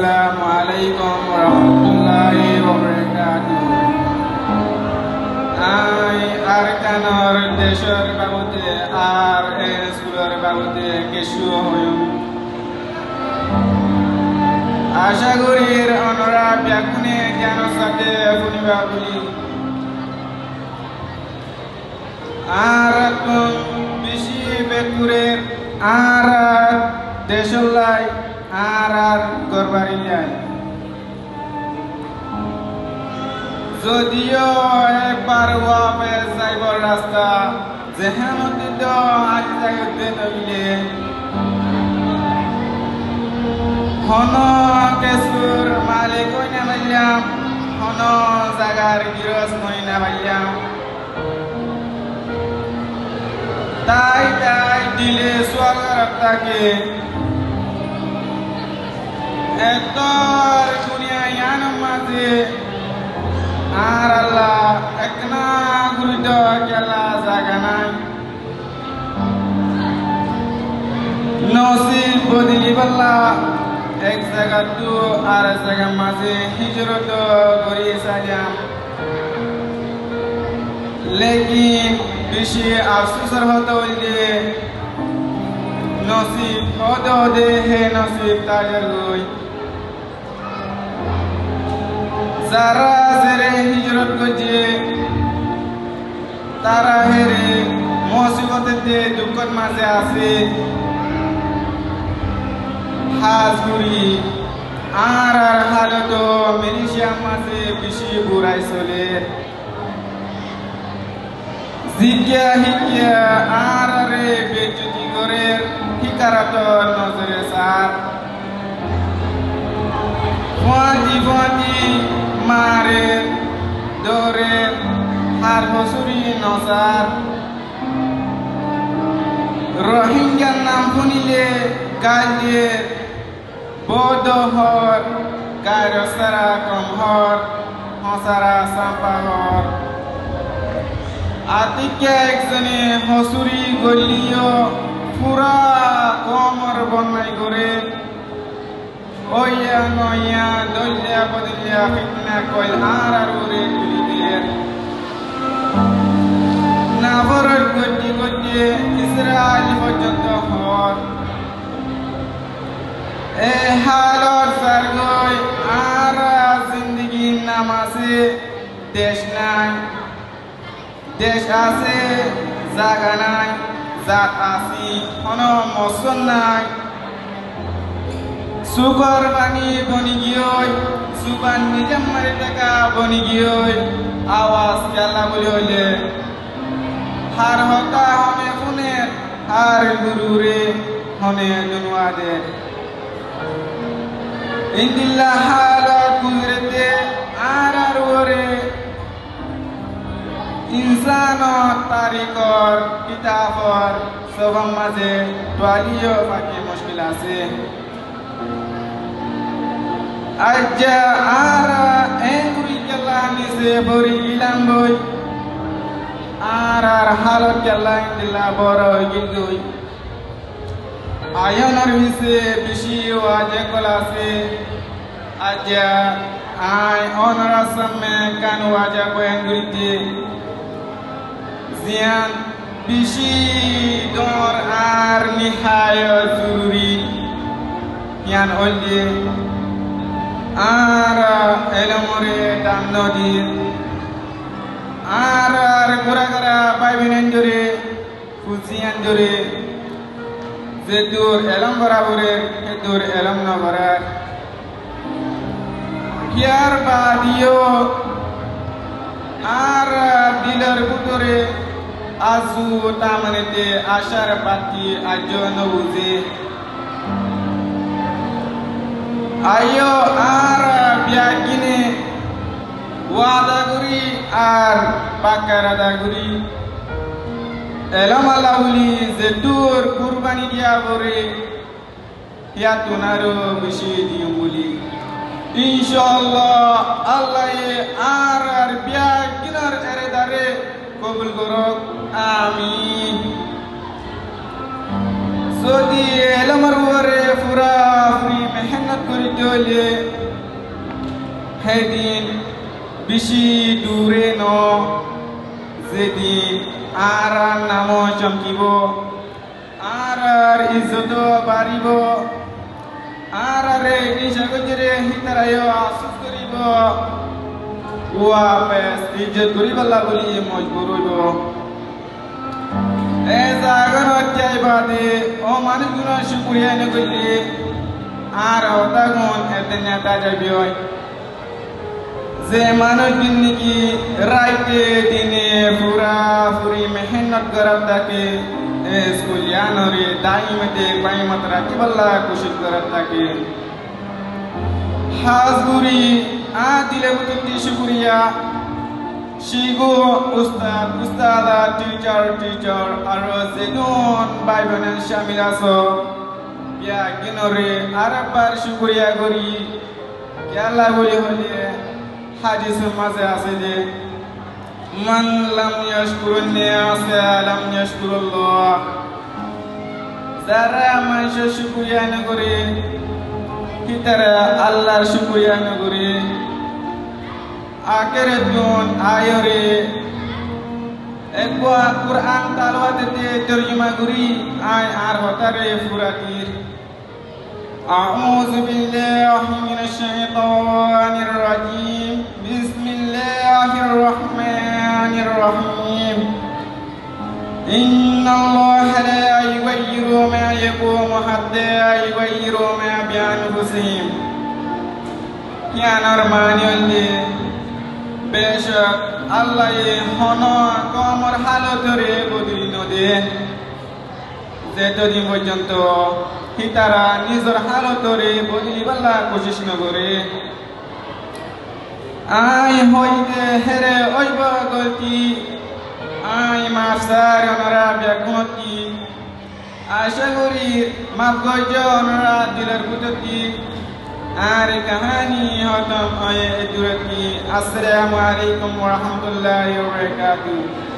Assalamualaikum warahmatullahi wabarakatuh. Arkanor deshor babote schoolor babote keshu hoyum. Asha korir onora byakune gyanos sate funiba buli. Aratun bishi bekurer deshollai gorbarilai. যদিও একবার ওয়াপের সাইবর রাস্তা যেহেমত আজ জায়গাতে নবিলে হন কেসুর মালিক হই না পাইলাম হন জাগার গিরস হই না পাইলাম তাই দিলে স্বর্গরত্তাকে এত দুনিয়ার মাঝে আর আল্লাহ একনা গুরুদ কেলা জায়গা নাই নসিব বদলি বল্লা এক জায়গা তো আর জায়গা মাঝে হিজরত করি সাজাম লেকিন বেশি আফসোসের হতে হইলে নসিব হদে হে নসিব তাজার গই যারা জেরে হিজরত করছে তারা হেরে মুসিবতে দুঃখের মাঝে আছে হাজগুড়ি আর হালত মেরিশিয়ার মাঝে বেশি বুড়াই চলে জিজ্ঞা হিকিয়া আর বেজুতি করে হিকারাত নজরে সার ফাঁটি মারে দরে হার হসুরি নসার রোহিঙ্গার নাম শুনিলে গাল দিয়ে বদহর গায়ের সারা কমহর হসারা সাম্পাহর আতিকে একজনে হসুরি গলিও পুরা কমর বন্যাই করে ওইয়া নইয়া দলিয়া বদলিয়া ফিতনা কইল আর ওরে তুলি দিয়ে নাবরর গতি ইসরায়েল পর্যন্ত হর এ হালর সারগই আর জিন্দগি নাম আছে দেশ নাই দেশ আছে জাগা নাই জাত আছি কোন মসন নাই সুকর বাণী বনি গিয়ে সুবান নিজাম মারি টাকা বনি গিয়ে আওয়াজ খেলা বলি হইলে হার হতা হনে শুনে হার গুরুরে হনে দুনুয়া দে ইন্দিল্লা হালত গুজরেতে আর ওরে ইনসান তারিখর কিতাবর সবার মাঝে তোয়ালিও ফাঁকি মুশকিল আছে আজ্জা আর এঙ্গুরি কেলা নিছে বরি ইলাম বই আর হালত কেলা ইন্দিল্লা বড় গিল গই আয়নর হিসে বেশি ওয়াজে কলাছে আজ্জা আই অনরা সামনে কান ওয়াজা বয়াঙ্গুরিতে জিয়ান বেশি দর আর নিহায় জরুরি ইয়ান হইলে আর এলমরে দাম নদীর আর গোড়া গোড়া বাইবিন জোরে ফুজিয়ান জোরে যে দূর এলম বরাবরের সে দূর এলম ন বরার হিয়ার বাদিও আর দিলের ভিতরে আজু তামানেতে আশার পাতি আজ নবুজে আয়ো আর ব্যাগিনে ওয়াদাগুরি আর পাকারাদাগুরি এলামালাউলি যে দূর কুরবানি দিয়া বরে ইয়া তোনারও বেশি দিও বলি ইনশাআল্লাহ আল্লাহ আর ব্যাগিনার এরেদারে কবুল করক আমিন যদি এলমর ওরে পুরা ফ্রি মেহনত করিতে হইলে সেদিন বেশি দূরে ন যেদিন আর নাম চমকিব আর ইজ্জত বাড়িব আর নিশা গজরে হিতারায় আফসোস করিব ওয়াপেস ইজ্জত করিবাল্লা বলি মজবুর হইব এ জাগরত চাইবাদে ও মানুষগুলো শুকুরিয়া এনে করলে আর হতাগুন এতে নেতা যাবি হয় যে মানুষগুলো নাকি রাইতে দিনে পুরা পুরি মেহনত করার থাকে স্কুলিয়ানরে দাইমতে বাইমত রাখিবাল্লা কোশিশ করার থাকে হাজগুরি দিলে বুঝতে শুকুরিয়া শিগো উস্তাদ টিচার আর যেগুন ভাই বোনের শামিল আছো ইয়া গিনরে আরেকবার শুকুরিয়া করি কেলা বলি হলে হাদিসের মাঝে আছে যে মান লাম ইয়াশকুরুন নাস লাম ইয়াশকুরুল্লাহ যারা মানুষের শুকুরিয়া না করে তারা আল্লাহর শুকুরিয়া না করে আখেরাত দুন আয়রে একবার কুরআন তালাওয়াতে তরজমা করি আয় আর হতারে ফুরাতির আউযু বিল্লাহি মিনাশ শাইতানির রাজীম বিসমিল্লাহির রহমানির রহিম ইন্নাল্লাহা লা ইউগাইয়িরু মা ইয়াকুমু হাত্তা ইউগাইয়িরু মা বিআনফুসিহিম ইয়ানার মানিয়লে বেশক আল্লাহ হন কমর হালতরে বদলি নদে যেতদিন পর্যন্ত হিতারা নিজের হালতরে বদলি বাল্লা কোশিশ নগরে আই হইতে হেরে ওইব গতি আই মাফসার ওনারা ব্যাগুমতি আশা করি মাফ গজ ওনারা দিলের বুঝতি আর কাহানি হতম আয়ে দুরতি আসসালামু আলাইকুম ওয়া রাহমাতুল্লাহি ওয়া বারাকাতুহু